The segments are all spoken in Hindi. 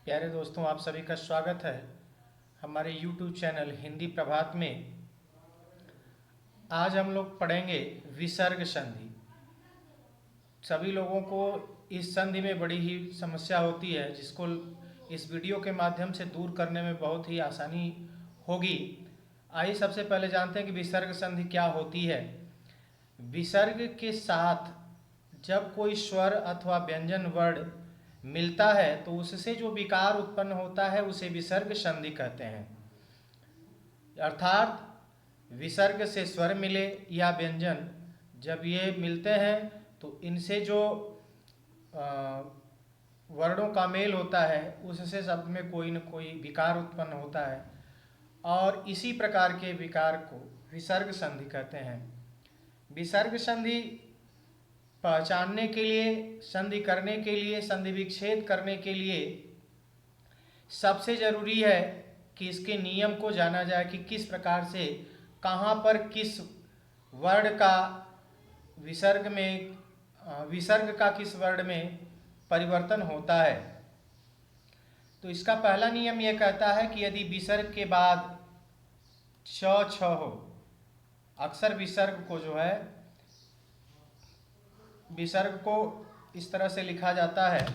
प्यारे दोस्तों, आप सभी का स्वागत है हमारे YouTube चैनल हिंदी प्रभात में। आज हम लोग पढ़ेंगे विसर्ग संधि। सभी लोगों को इस संधि में बड़ी ही समस्या होती है, जिसको इस वीडियो के माध्यम से दूर करने में बहुत ही आसानी होगी। आइए सबसे पहले जानते हैं कि विसर्ग संधि क्या होती है। विसर्ग के साथ जब कोई स्वर अथवा व्यंजन वर्ण मिलता है तो उससे जो विकार उत्पन्न होता है उसे विसर्ग संधि कहते हैं। अर्थात विसर्ग से स्वर मिले या व्यंजन जब ये मिलते हैं तो इनसे जो वर्णों का मेल होता है उससे शब्द में कोई न कोई विकार उत्पन्न होता है, और इसी प्रकार के विकार को विसर्ग संधि कहते हैं। विसर्ग संधि पहचानने के लिए, संधि करने के लिए, संधि विच्छेद करने के लिए सबसे जरूरी है कि इसके नियम को जाना जाए कि किस प्रकार से, कहाँ पर किस वर्ण का विसर्ग का किस वर्ण में परिवर्तन होता है। तो इसका पहला नियम यह कहता है कि यदि विसर्ग के बाद छ छ हो, अक्सर विसर्ग को जो है, विसर्ग को इस तरह से लिखा जाता है,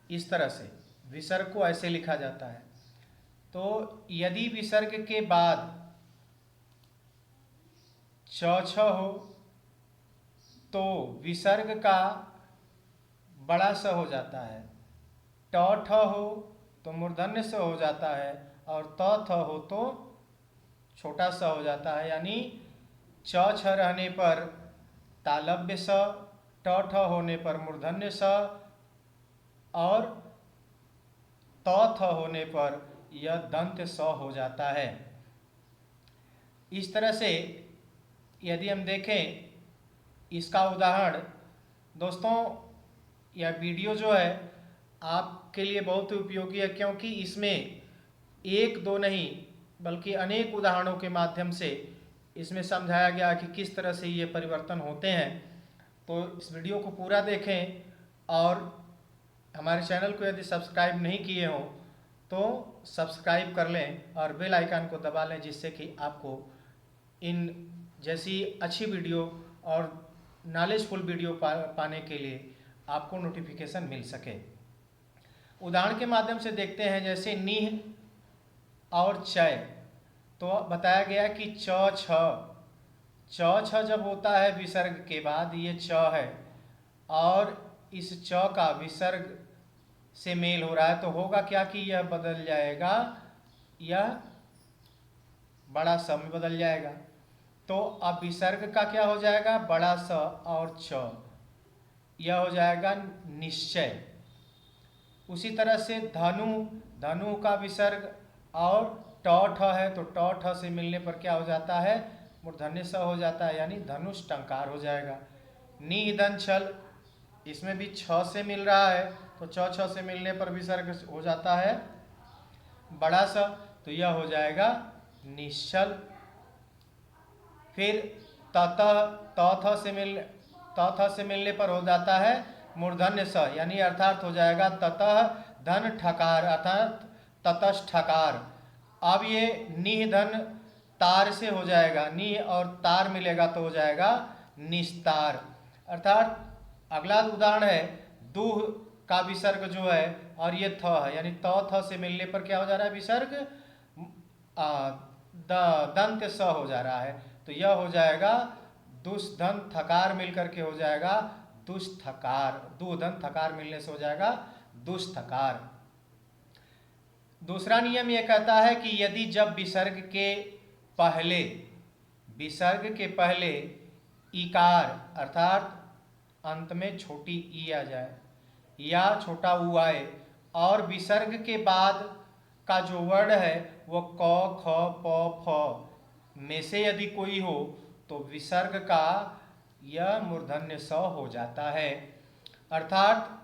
इस तरह से विसर्ग को ऐसे लिखा जाता है। तो यदि विसर्ग के बाद छ छ हो तो विसर्ग का बड़ा स हो जाता है, ट ठ हो तो मूर्धन्य स हो जाता है, और त थ हो तो छोटा स हो जाता है। यानी च छ रहने पर तालव्य स, ट ठ होने पर मूर्धन्य स, और त थ होने पर यह दंत स हो जाता है। इस तरह से यदि हम देखें इसका उदाहरण, दोस्तों यह वीडियो जो है आपके लिए बहुत उपयोगी है, क्योंकि इसमें एक दो नहीं बल्कि अनेक उदाहरणों के माध्यम से इसमें समझाया गया कि किस तरह से ये परिवर्तन होते हैं। तो इस वीडियो को पूरा देखें, और हमारे चैनल को यदि सब्सक्राइब नहीं किए हों तो सब्सक्राइब कर लें और बेल आइकन को दबा लें, जिससे कि आपको इन जैसी अच्छी वीडियो और नॉलेजफुल वीडियो पाने के लिए आपको नोटिफिकेशन मिल सके। उदाहरण के माध्यम से देखते हैं, जैसे निह और चय। तो बताया गया कि च छ जब होता है विसर्ग के बाद, ये च है और इस च का विसर्ग से मेल हो रहा है, तो होगा क्या कि यह बदल जाएगा, यह बड़ा स में बदल जाएगा। तो अब विसर्ग का क्या हो जाएगा, बड़ा स और च, यह हो जाएगा निश्चय। उसी तरह से धनु का विसर्ग और ट ठ है, तो ट ठ से मिलने पर क्या हो जाता है, मूर्धन्य स हो जाता है, यानी धनुष टंकार हो जाएगा। निधन छल, इसमें भी छ से मिल रहा है, तो च छ से मिलने पर विसर्ग हो जाता है बड़ा स, तो यह हो जाएगा निश्चल। फिर त से मिलने पर हो जाता है मूर्धन्य स, यानी अर्थात हो जाएगा ततः धन ठकार, अर्थात ततष्ठकार। अब ये निह धन तार से हो जाएगा, निह और तार मिलेगा तो हो जाएगा निस्तार। अर्थात अगला उदाहरण है दूह का विसर्ग जो है, और ये थ है, यानी त थ से मिलने पर क्या हो जा रहा है, विसर्ग दंत स हो जा रहा है, तो यह हो जाएगा दुष्धन थकार मिलकर के हो जाएगा दुष्थकार। दुधन थकार मिलने से हो जाएगा दुष्थकार। दूसरा नियम यह कहता है कि यदि जब विसर्ग के पहले इकार अर्थात अंत में छोटी ई आ जाए या छोटा ऊ आए, और विसर्ग के बाद का जो वर्ण है वो क ख प फ में से यदि कोई हो तो विसर्ग का यह मूर्धन्य स हो जाता है। अर्थात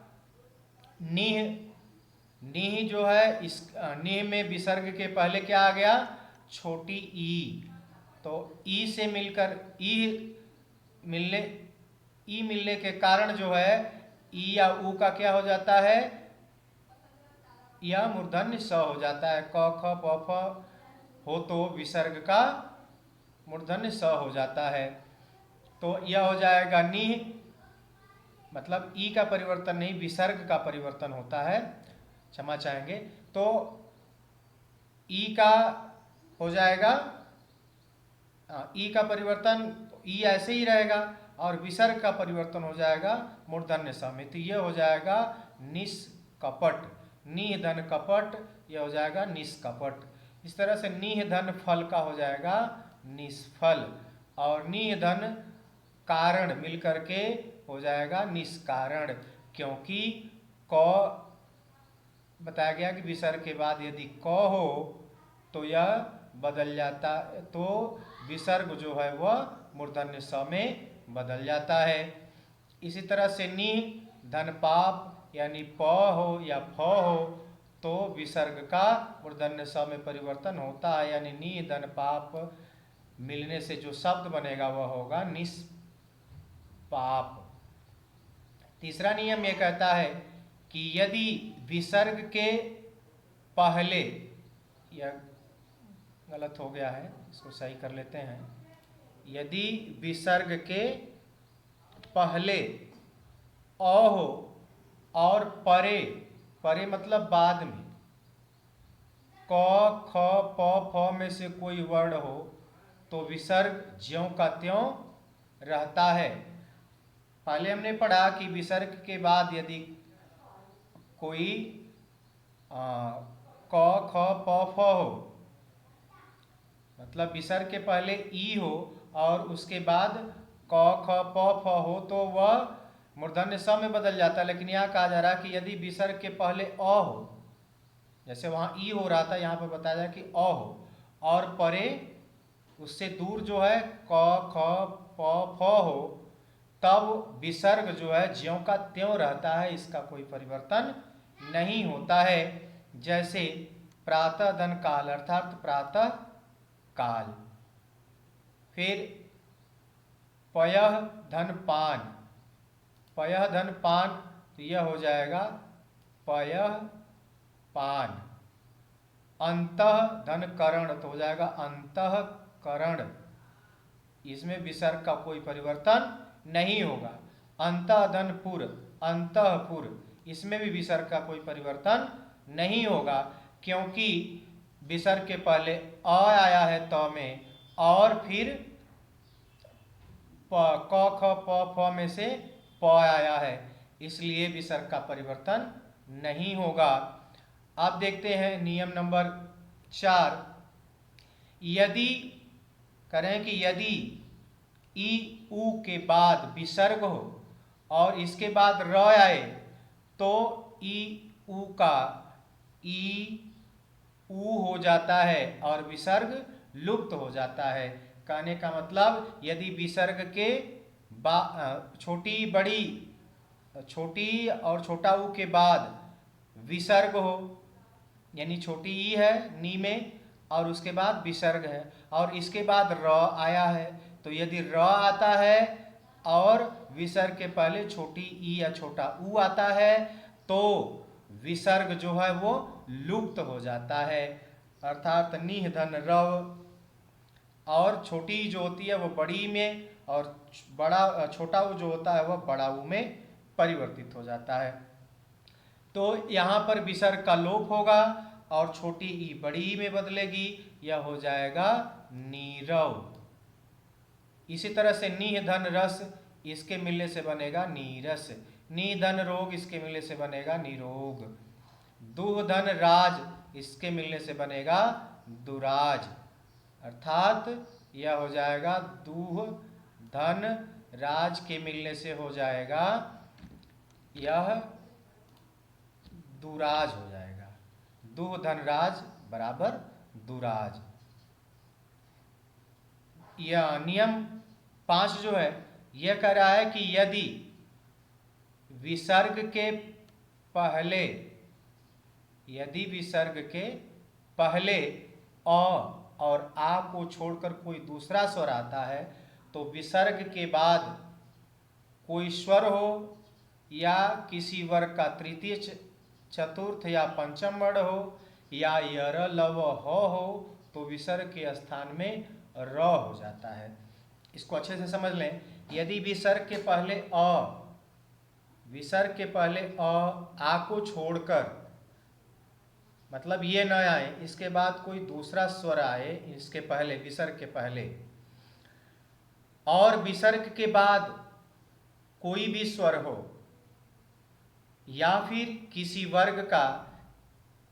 निह जो है, इस निह में विसर्ग के पहले क्या आ गया, छोटी ई, तो ई से मिलकर ई मिलने के कारण जो है ई या ऊ का क्या हो जाता है, यह मूर्धन्य स हो जाता है। क ख प फ हो तो विसर्ग का मूर्धन्य स हो जाता है। तो यह हो जाएगा नी, मतलब ई का परिवर्तन नहीं, विसर्ग का परिवर्तन होता है, क्षमा चाहेंगे। तो ई का हो जाएगा, ई का परिवर्तन, ई ऐसे ही रहेगा और विसर्ग का परिवर्तन हो जाएगा मूर्धन्य स में। तो यह हो जाएगा निष्कपट, नीह धन कपट, यह हो जाएगा निष्कपट। इस तरह से नीह धन फल का हो जाएगा निष्फल, और नीह धन कारण मिलकर के हो जाएगा निष्कारण, क्योंकि क बताया गया कि विसर्ग के बाद यदि क हो तो यह बदल जाता, तो विसर्ग जो है वह मूर्धन्य स में बदल जाता है। इसी तरह से नी धन पाप यानी प हो या फ हो तो विसर्ग का मूर्धन्य स में परिवर्तन होता है, यानी नी धन पाप मिलने से जो शब्द बनेगा वह होगा निष्पाप। तीसरा नियम यह कहता है कि यदि विसर्ग के पहले, यह गलत हो गया है, इसको सही कर लेते हैं। यदि विसर्ग के पहले अ हो और परे, परे मतलब बाद में, क ख प फ में से कोई वर्ण हो तो विसर्ग ज्यों का त्यों रहता है। पहले हमने पढ़ा कि विसर्ग के बाद यदि कोई क ख प फ हो, मतलब विसर्ग के पहले ई हो और उसके बाद क ख प फ हो तो वह मूर्धन्य स में बदल जाता है। लेकिन यहाँ कहा जा रहा है कि यदि विसर्ग के पहले अ हो, जैसे वहाँ ई हो रहा था, यहाँ पर बताया जाए कि अ हो, और परे उससे दूर जो है क ख प फ हो, तब विसर्ग जो है ज्यों का त्यों रहता है, इसका कोई परिवर्तन नहीं होता है। जैसे प्रातः धन काल अर्थात प्रातः काल, फिर पयः धन पान, पयः धन पान, तो यह हो जाएगा पयः पान। अंतः धन करण, तो हो जाएगा अंतःकरण, इसमें विसर्ग का कोई परिवर्तन नहीं होगा। अंतः धन पुर, अंतःपुर, इसमें भी विसर्ग का कोई परिवर्तन नहीं होगा, क्योंकि विसर्ग के पहले अ आया है त में, और फिर क ख प फ में से प आया है, इसलिए विसर्ग का परिवर्तन नहीं होगा। अब देखते हैं नियम नंबर 4। यदि करें कि यदि ई उ के बाद विसर्ग हो और इसके बाद र आए तो ई उ का ई उ हो जाता है और विसर्ग लुप्त हो जाता है। कहने का मतलब यदि विसर्ग के छोटी बड़ी, छोटी और छोटा ऊ के बाद विसर्ग हो, यानी छोटी ई है नी में और उसके बाद विसर्ग है और इसके बाद र आया है, तो यदि र आता है और विसर्ग के पहले छोटी ई या छोटा ऊ आता है तो विसर्ग जो है वो लुप्त हो जाता है, अर्थात निह धन रव, और छोटी ई जो होती है वो बड़ी में और बड़ा छोटा ऊ जो होता है वह बड़ा ऊ में परिवर्तित हो जाता है। तो यहाँ पर विसर्ग का लोप होगा और छोटी ई बड़ी ई में बदलेगी, यह हो जाएगा नीरव। इसी तरह से निह धन रस, इसके मिलने से बनेगा नीरस। नी धन रोग, इसके मिलने से बनेगा निरोग। दुह धन राज, इसके मिलने से बनेगा दुराज, अर्थात यह हो जाएगा दुह धन राज के मिलने से हो जाएगा यह दुराज हो जाएगा। दुह धन राज बराबर दुराज। यह नियम 5 जो है यह कह रहा है कि यदि विसर्ग के पहले, यदि विसर्ग के पहले अ और आ को छोड़कर कोई दूसरा स्वर आता है तो विसर्ग के बाद कोई स्वर हो या किसी वर्ग का तृतीय चतुर्थ या पंचम वर्ण हो या यर लव हो तो विसर्ग के स्थान में र हो जाता है। इसको अच्छे से समझ लें। यदि विसर्ग के पहले आ को छोड़कर, मतलब ये न आए, इसके बाद कोई दूसरा स्वर आए इसके पहले, विसर्ग के पहले, और विसर्ग के बाद कोई भी स्वर हो, या फिर किसी वर्ग का,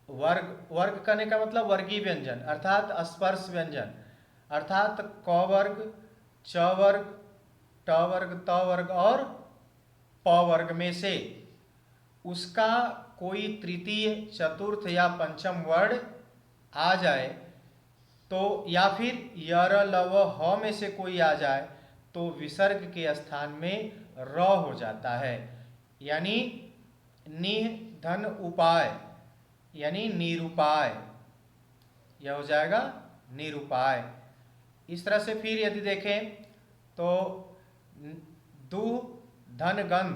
वर्ग करने का मतलब वर्गीय व्यंजन अर्थात स्पर्श व्यंजन, अर्थात क वर्ग, च वर्ग, ट वर्ग, त वर्ग और प वर्ग में से उसका कोई तृतीय, चतुर्थ या पंचम वर्ण आ जाए तो, या फिर यर लव ह में से कोई आ जाए तो विसर्ग के स्थान में र हो जाता है। यानी निह धन उपाय, यानी निरुपाय, यह हो जाएगा निरुपाय। इस तरह से फिर यदि देखें तो दूह धन गंध,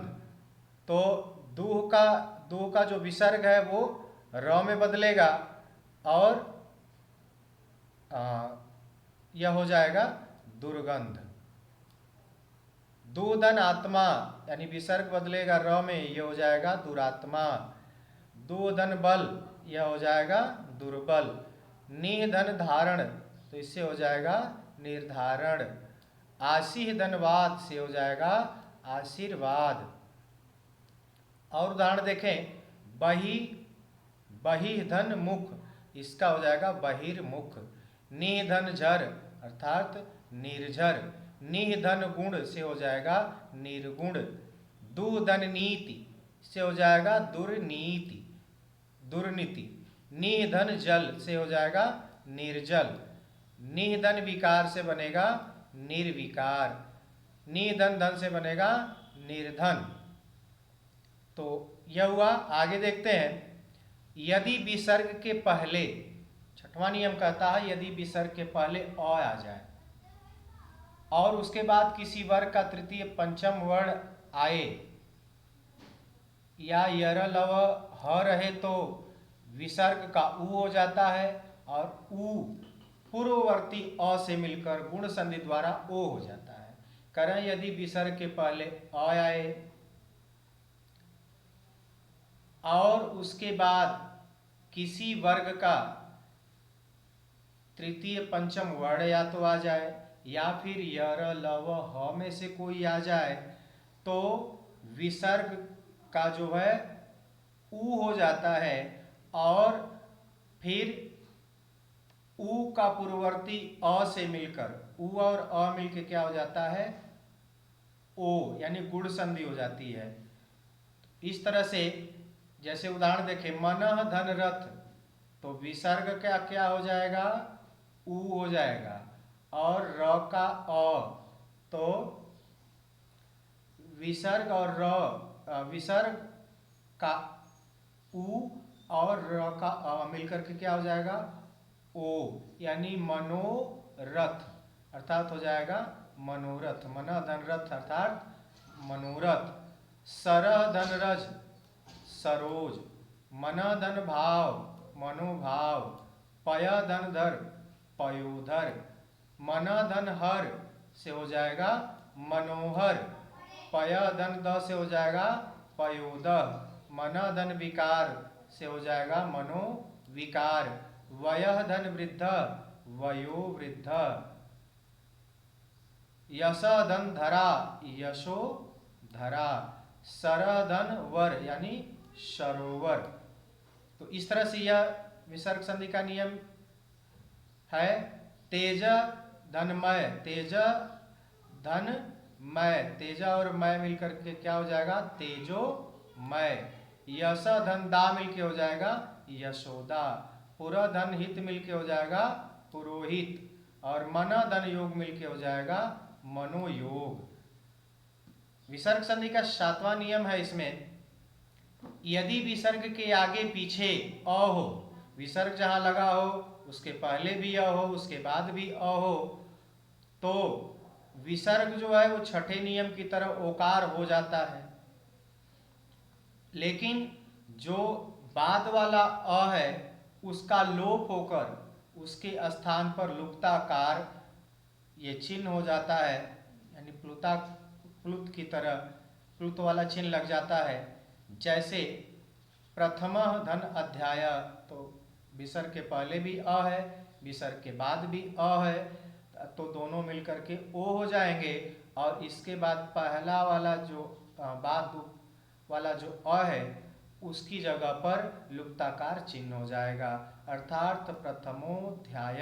तो दूह का जो विसर्ग है वो र में बदलेगा और यह हो जाएगा दुर्गंध। दूधन आत्मा, यानी विसर्ग बदलेगा र में, यह हो जाएगा दुरात्मा। दूधन बल, यह हो जाएगा दुर्बल। निधन धारण, तो इससे हो जाएगा निर्धारण। आशीह धनवाद से हो जाएगा आशीर्वाद। और उदाहरण देखें, बही धन मुख, इसका हो जाएगा बहिर्मुख। निधन झर अर्थात निर्झर। निधन गुण से हो जाएगा निर्गुण। दुधन नीति से हो जाएगा दुर्नीति, दुर्नीति। निधन जल से हो जाएगा निर्जल। निधन विकार से बनेगा निर्विकार। निधन धन से बनेगा निर्धन। तो यह हुआ। आगे देखते हैं, यदि विसर्ग के पहले, छठवां नियम कहता है यदि विसर्ग के पहले अ आ जाए और उसके बाद किसी वर्ग का तृतीय पंचम वर्ण आए या यर लव ह रहे तो विसर्ग का उ हो जाता है और उ पूर्ववर्ती अ से मिलकर गुण संधि द्वारा ओ हो जाता है। करें यदि विसर्ग के पहले अ आए और उसके बाद किसी वर्ग का तृतीय पंचम वर्ण या तो आ जाए या फिर यर लव ह में से कोई आ जाए तो विसर्ग का जो है उ हो जाता है और फिर उ का पूर्ववर्ती अ से मिलकर, उ और अ मिलकर क्या हो जाता है ओ, यानी गुण संधि हो जाती है। इस तरह से जैसे उदाहरण देखें, मनः धन रथ, तो विसर्ग का क्या हो जाएगा उ हो जाएगा और र का अ, तो विसर्ग और विसर्ग का उ और र का अ मिलकर के क्या हो जाएगा ओ, यानी मनोरथ अर्थात हो जाएगा मनोरथ। मन धन रथ अर्थात मनोरथ। सरह धन रज, सरोज। मन धन भाव, मनोभाव। पय धन धर, पयोधर। मन धन हर से हो जाएगा मनोहर। पय धन द से हो जाएगा पयोदह। मन धन विकार से हो जाएगा मनोविकार। वयः धन वृद्ध, वयो वृद्ध। यश धन धरा, यशो धरा। सरह धन वर यानी सरोवर। तो इस तरह से यह विसर्ग संधि का नियम है। तेज धनमय, तेज धन मय, तेजा और मय मिलकर के क्या हो जाएगा तेजोमय। यश धन दा मिलके हो जाएगा यशोदा। पुर धन हित मिलके हो जाएगा पुरोहित और मन धन योग मिलके हो जाएगा मनोयोग। विसर्ग संधि का सातवां नियम है इसमें, यदि विसर्ग के आगे पीछे अ हो, विसर्ग जहां लगा हो उसके पहले भी अ हो उसके बाद भी अ हो, तो विसर्ग जो है वो छठे नियम की तरह ओकार हो जाता है। लेकिन जो बाद वाला अ है उसका लोप होकर उसके स्थान पर लुप्ताकार ये चिन्ह हो जाता है, यानी प्लुत की तरह प्लुत वाला चिन्ह लग जाता है। जैसे प्रथमः धन अध्याय, तो विसर्ग के पहले भी अ है, विसर्ग के बाद भी अ है, तो दोनों मिलकर के ओ हो जाएंगे। और इसके बाद पहला वाला जो बाद वाला जो अ है उसकी जगह पर लुप्ताकार चिन्ह हो जाएगा। अर्थात प्रथमोध्याय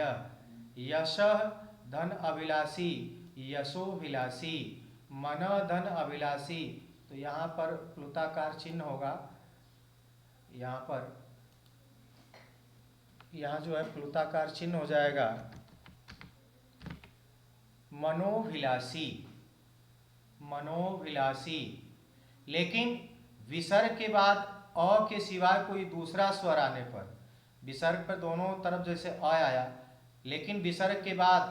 यशः धन अभिलाषी यशोभिलाषी मन धन अभिलाषी, तो यहाँ पर प्लुताकार चिन्ह होगा। यहाँ जो है प्लुताकार चिन्ह हो जाएगा मनोभिलाषी मनोभिलाषी। लेकिन विसर्ग के बाद अ के सिवाय कोई दूसरा स्वर आने पर, विसर्ग पर दोनों तरफ जैसे अ आया, लेकिन विसर्ग के बाद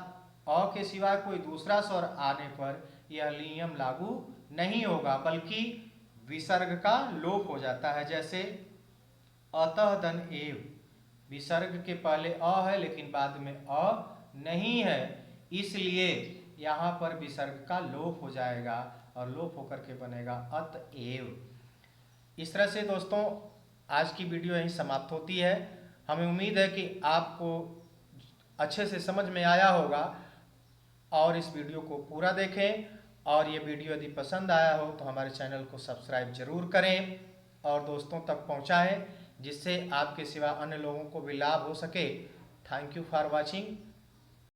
अ के सिवाय कोई दूसरा स्वर आने पर यह नियम लागू नहीं होगा, बल्कि विसर्ग का लोप हो जाता है। जैसे अतः धन एव, विसर्ग के पहले अ है लेकिन बाद में अ नहीं है, इसलिए यहाँ पर विसर्ग का लोप हो जाएगा और लोप होकर के बनेगा अतएव। इस तरह से दोस्तों आज की वीडियो यहीं समाप्त होती है। हमें उम्मीद है कि आपको अच्छे से समझ में आया होगा, और इस वीडियो को पूरा देखें, और ये वीडियो यदि पसंद आया हो तो हमारे चैनल को सब्सक्राइब जरूर करें और दोस्तों तक पहुंचाएं, जिससे आपके सिवा अन्य लोगों को भी लाभ हो सके। Thank you for watching.